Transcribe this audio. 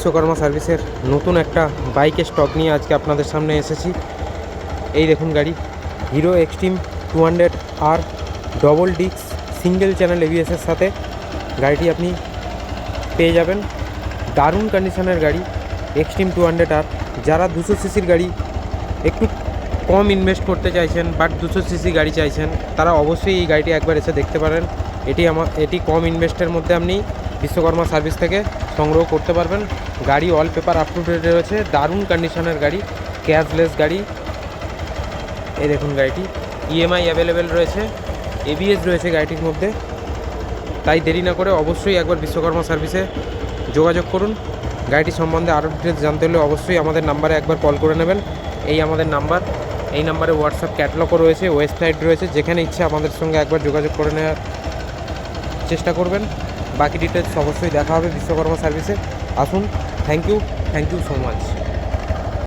বিশ্বকর্মা সার্ভিসের নতুন একটা বাইকের স্টক নিয়ে আজকে আপনাদের সামনে এসেছি। এই দেখুন গাড়ি, Hero Xtreme 200R double disc single channel এবিএসের সাথে গাড়িটি আপনি পেয়ে যাবেন। দারুণ কন্ডিশনের গাড়ি এক্সট্রিম 200R। যারা 200 সিসির গাড়ি একটু কম ইনভেস্ট করতে চাইছেন বাট 200 সিসি গাড়ি চাইছেন, তারা অবশ্যই এই গাড়িটি একবার এসে দেখতে পারেন। এটি কম ইনভেস্টের মধ্যে আপনি বিশ্বকর্মা সার্ভিস থেকে সংগ্রহ করতে পারবেন। গাড়ি all paper up to date রয়েছে, দারুণ কন্ডিশনের গাড়ি, ক্যাশলেস গাড়ি। এই দেখুন গাড়িটি, ইএমআই অ্যাভেলেবেল রয়েছে, এবিএস রয়েছে গাড়িটির মধ্যে। তাই দেরি না করে অবশ্যই একবার বিশ্বকর্মা সার্ভিসে যোগাযোগ করুন। গাড়িটি সম্বন্ধে আরও ডিটেলস জানতে হলে অবশ্যই আমাদের নাম্বারে একবার কল করে নেবেন। এই আমাদের নাম্বার, এই নাম্বারে হোয়াটসঅ্যাপ ক্যাটালগও রয়েছে, ওয়েবসাইট রয়েছে, যেখানে ইচ্ছে আমাদের সঙ্গে একবার যোগাযোগ করে নেওয়ার চেষ্টা করবেন। বাকি ডিটেলস অবশ্যই দেখা হবে বিশ্বকর্মা সার্ভিসে। আসুন, থ্যাংক ইউ সো মাচ।